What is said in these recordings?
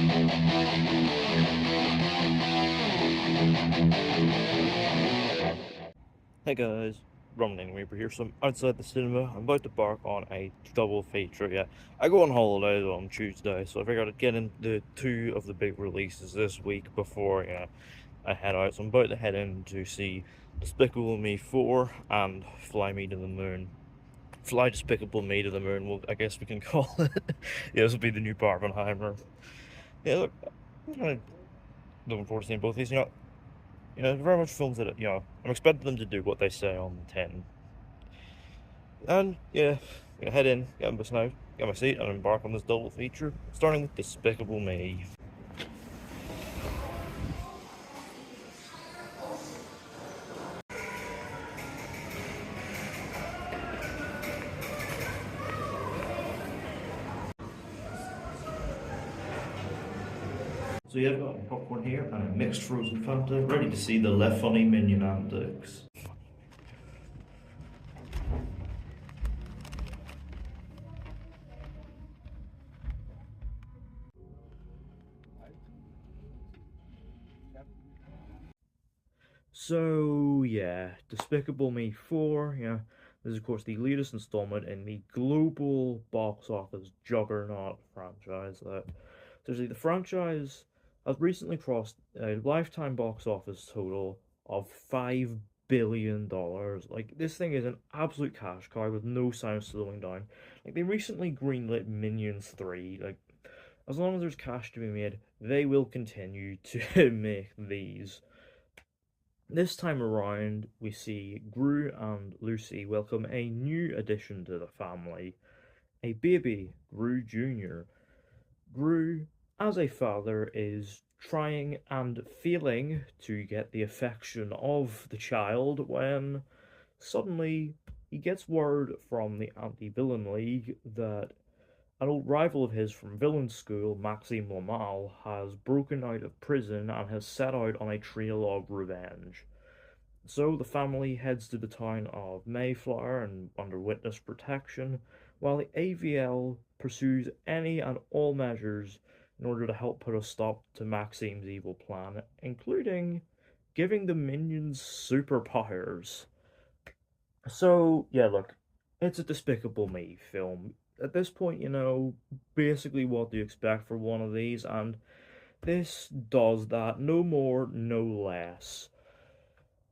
Hey guys, Rumling Reaper here. So I'm outside the cinema. I'm about to embark on a double feature. Yeah, I go on holidays on Tuesday, so I figured I'd get into two of the big releases this week before I head out. So I'm about to head in to see Despicable Me 4 and Fly Me to the Moon. Fly Despicable Me to the Moon, well, I guess we can call it. Yeah, this will be the new Barbenheimer. Yeah, look, I'm kind of looking forward to seeing both these. Very much films that, I'm expecting them to do what they say on the tin. And yeah, head in, get my snow, get my seat, and embark on this double feature, starting with Despicable Me. So yeah, I've got my popcorn here and a mixed frozen Fanta, ready to see the left funny minion antics. So yeah, Despicable Me 4, this is of course the latest installment in the global box office juggernaut franchise. Seriously, the franchise has recently crossed a lifetime box office total of $5 billion. Like, this thing is an absolute cash cow with no sign of slowing down. Like, they recently greenlit Minions 3. Like, as long as there's cash to be made, they will continue to make these. This time around, we see Gru and Lucy welcome a new addition to the family, a baby, Gru Jr. Gru, as a father, is trying and failing to get the affection of the child when suddenly he gets word from the Anti-Villain League that an old rival of his from villain school, Maxime Lamal, has broken out of prison and has set out on a trail of revenge. So the family heads to the town of Mayflower and under witness protection, while the AVL pursues any and all measures in order to help put a stop to Maxime's evil plan, including giving the minions superpowers. So, yeah, look, it's a Despicable Me film. At this point, basically what do you expect for one of these, and this does that, no more, no less.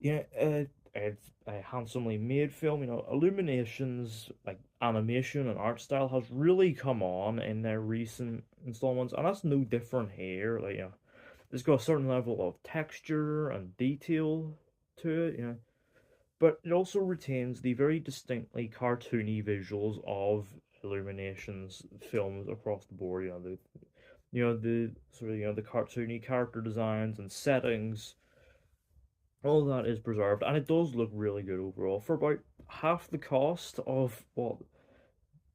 It's a handsomely made film. Illuminations, like animation and art style, has really come on in their recent installments, and that's no different here. It's got a certain level of texture and detail to it, but it also retains the very distinctly cartoony visuals of Illuminations films across the board. The sort of the cartoony character designs and settings, all that is preserved, and it does look really good overall for about half the cost of what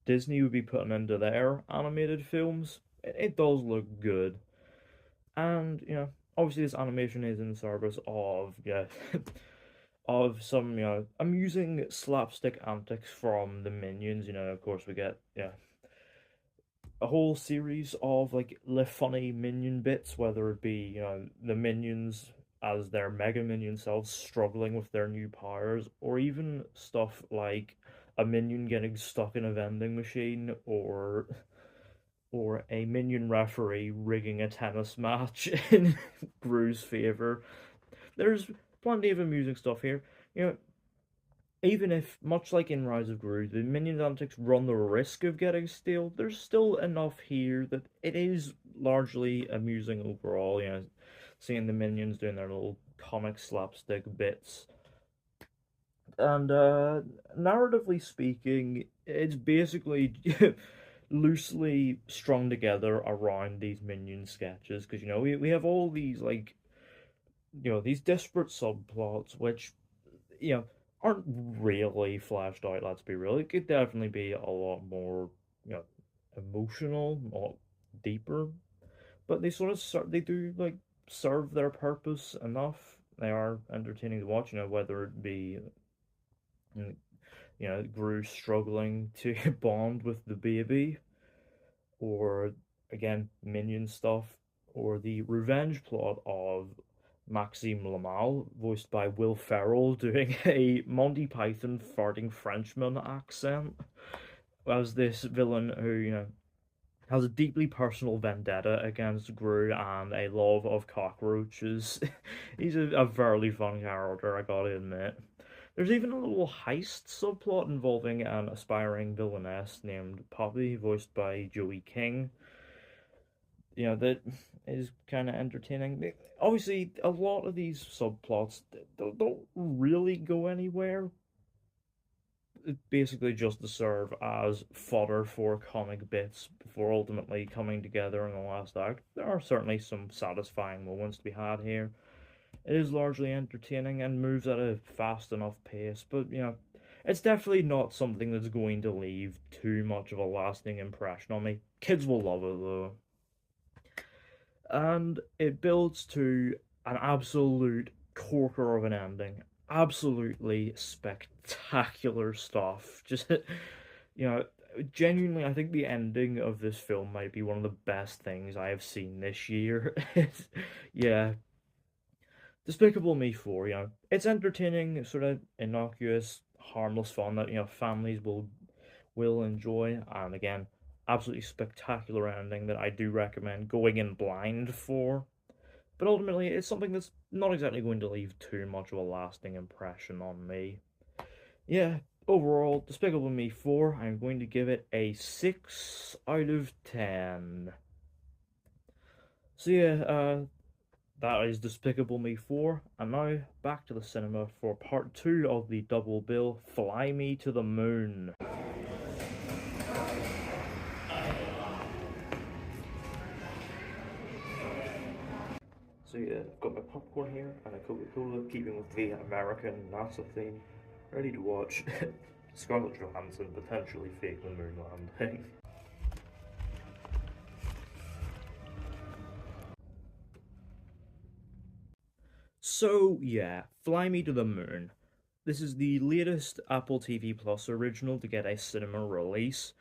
Disney would be putting into their animated films. It does look good, and obviously this animation is in the service of of some amusing slapstick antics from the minions. Of course we get a whole series of like the funny minion bits, whether it be the minions as their Mega Minion selves struggling with their new powers, or even stuff like a minion getting stuck in a vending machine, or a minion referee rigging a tennis match in Gru's favor. There's plenty of amusing stuff here. You know, Even if, much like in Rise of Gru, the minions antics run the risk of getting stale, there's still enough here that it is largely amusing overall. Seeing the minions doing their little comic slapstick bits. And narratively speaking, it's basically loosely strung together around these minion sketches because we have all these like these disparate subplots which you know aren't really fleshed out. Let's be real; it could definitely be a lot more you know emotional, a lot deeper. But they sort of they do like serve their purpose enough. They are entertaining to watch. Whether it be mm, Gru struggling to bond with the baby, or again minion stuff or the revenge plot of Maxime Lamal, voiced by Will Ferrell, doing a Monty Python farting Frenchman accent as this villain who, has a deeply personal vendetta against Gru and a love of cockroaches. He's a very fun character, I gotta admit. There's even a little heist subplot involving an aspiring villainess named Poppy, voiced by Joey King. That is kind of entertaining. Obviously, a lot of these subplots don't really go anywhere. It's basically just to serve as fodder for comic bits before ultimately coming together in the last act. There are certainly some satisfying moments to be had here. It is largely entertaining and moves at a fast enough pace, but it's definitely not something that's going to leave too much of a lasting impression on me. Kids will love it though. And it builds to an absolute corker of an ending. Absolutely spectacular stuff. Just, you know, genuinely, I think the ending of this film might be one of the best things I have seen this year. Yeah, Despicable Me 4, it's entertaining, sort of innocuous, harmless fun that, families will enjoy. And again, absolutely spectacular ending that I do recommend going in blind for. But ultimately, it's something that's not exactly going to leave too much of a lasting impression on me. Yeah, overall, Despicable Me 4, I'm going to give it a 6 out of 10. So yeah, that is Despicable Me 4, and now back to the cinema for part 2 of the double bill, Fly Me to the Moon. So yeah, I've got my popcorn here and a Coca-Cola, keeping with the American NASA theme, ready to watch Scarlett Johansson potentially fake the moon landing. So yeah, Fly Me to the Moon. This is the latest Apple TV Plus original to get a cinema release.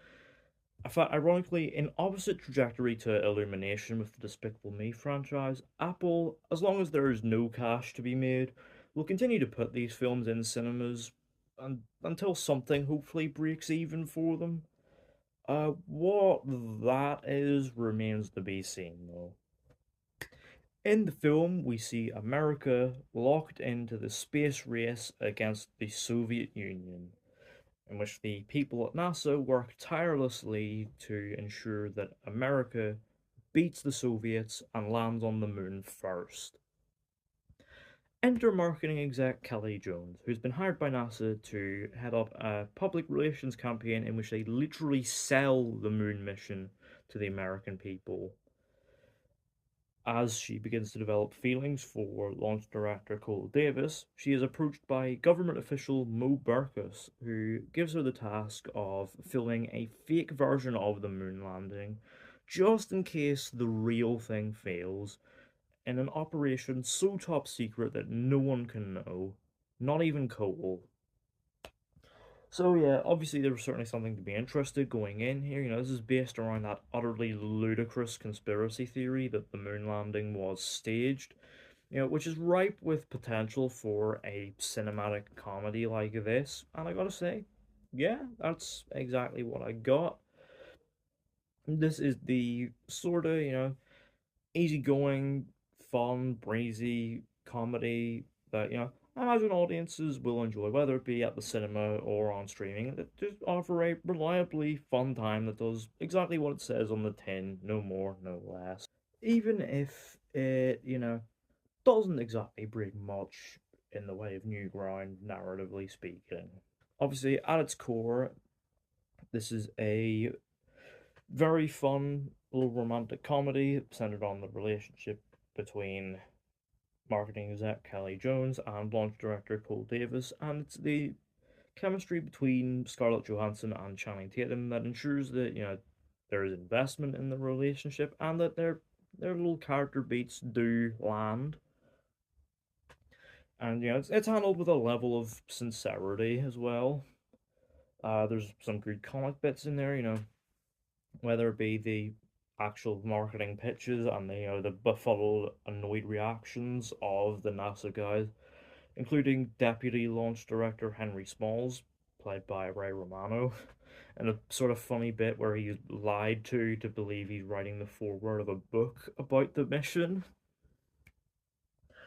In fact, ironically, in opposite trajectory to Illumination with the Despicable Me franchise, Apple, as long as there is no cash to be made, will continue to put these films in cinemas until something hopefully breaks even for them. What that is remains to be seen, though. In the film, we see America locked into the space race against the Soviet Union, in which the people at NASA work tirelessly to ensure that America beats the Soviets and lands on the moon first. Enter marketing exec Kelly Jones, who's been hired by NASA to head up a public relations campaign in which they literally sell the moon mission to the American people. As she begins to develop feelings for launch director Cole Davis, she is approached by government official Mo Burkus, who gives her the task of filming a fake version of the moon landing, just in case the real thing fails, in an operation so top secret that no one can know, not even Cole. So yeah, obviously there was certainly something to be interested going in here. This is based around that utterly ludicrous conspiracy theory that the moon landing was staged, which is ripe with potential for a cinematic comedy like this. And I gotta say, yeah, that's exactly what I got. This is the sort of, easygoing, fun, breezy comedy that, I imagine audiences will enjoy, whether it be at the cinema or on streaming. That just offer a reliably fun time that does exactly what it says on the tin, no more, no less. Even if it, doesn't exactly break much in the way of new ground, narratively speaking. Obviously, at its core, this is a very fun little romantic comedy centered on the relationship between marketing exec Kelly Jones and launch director Cole Davis, and it's the chemistry between Scarlett Johansson and Channing Tatum that ensures that there is investment in the relationship and that their little character beats do land. And it's handled with a level of sincerity as well. There's some good comic bits in there, whether it be the actual marketing pitches and the befuddled, annoyed reactions of the NASA guys, including Deputy Launch Director Henry Smalls, played by Ray Romano, and a sort of funny bit where he's lied to believe he's writing the foreword of a book about the mission.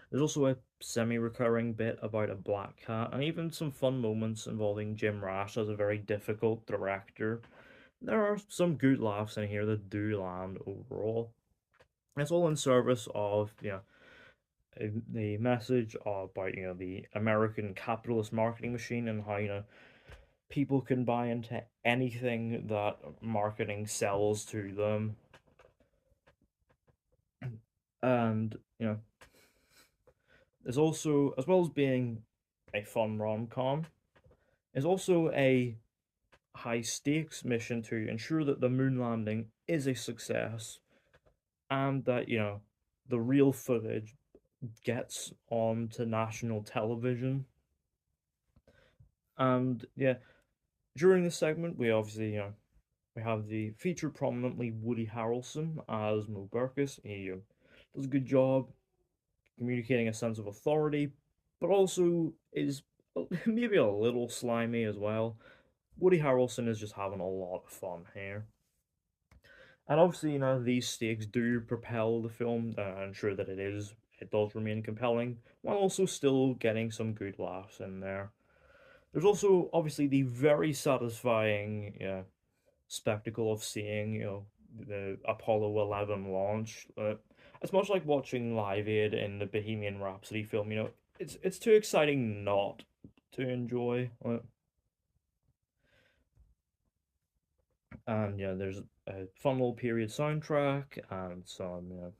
There's also a semi-recurring bit about a black cat, and even some fun moments involving Jim Rash as a very difficult director. There are some good laughs in here that do land overall. It's all in service of the message about the American capitalist marketing machine and how people can buy into anything that marketing sells to them, and there's also, as well as being a fun rom-com, is also a high stakes mission to ensure that the moon landing is a success and that the real footage gets onto national television. And yeah, during this segment we obviously we have the featured prominently Woody Harrelson as Mo Burkus. He does a good job communicating a sense of authority, but also is maybe a little slimy as well. Woody Harrelson is just having a lot of fun here. And obviously, these stakes do propel the film and ensure that it does remain compelling, while also still getting some good laughs in there. There's also obviously the very satisfying spectacle of seeing, the Apollo 11 launch. It's much like watching Live Aid in the Bohemian Rhapsody film. It's too exciting not to enjoy. And yeah, there's a fun little period soundtrack and some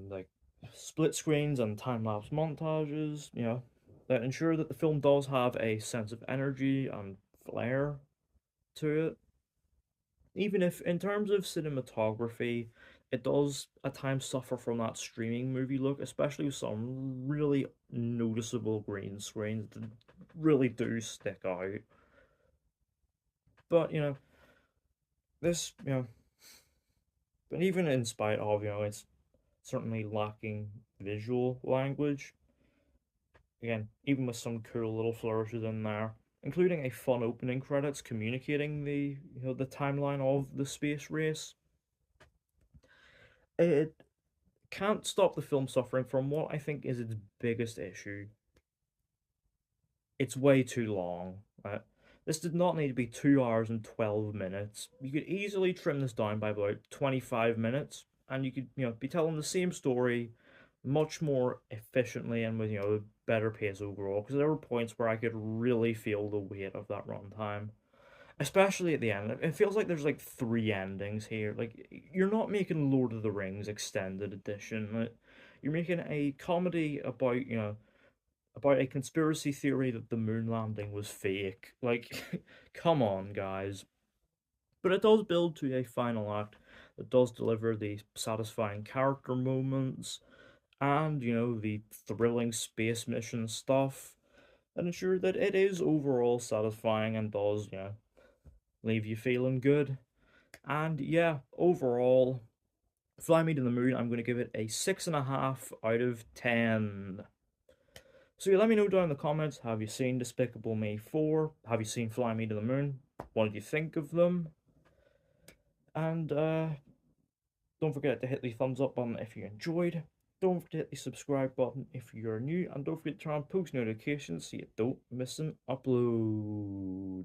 like split screens and time lapse montages. That ensure that the film does have a sense of energy and flair to it. Even if, in terms of cinematography, it does at times suffer from that streaming movie look, especially with some really noticeable green screens that really do stick out. But this but even in spite of it's certainly lacking visual language. Again, even with some cool little flourishes in there, including a fun opening credits communicating the timeline of the space race. It can't stop the film suffering from what I think is its biggest issue. It's way too long. This did not need to be 2 hours and 12 minutes. You could easily trim this down by about 25 minutes, and you could be telling the same story much more efficiently and with a better pace overall, because there were points where I could really feel the weight of that runtime, especially at the end. It feels like there's like 3 endings here. Like, you're not making Lord of the Rings extended edition. You're making a comedy about a conspiracy theory that the moon landing was fake. Like, come on, guys. But it does build to a final act that does deliver the satisfying character moments and, the thrilling space mission stuff, and ensure that it is overall satisfying and does, leave you feeling good. And yeah, overall, Fly Me to the Moon, I'm going to give it a 6.5 out of 10. So yeah, let me know down in the comments, have you seen Despicable Me 4? Have you seen Fly Me to the Moon? What did you think of them? And don't forget to hit the thumbs up button if you enjoyed. Don't forget to hit the subscribe button if you're new. And don't forget to turn on post notifications so you don't miss an upload.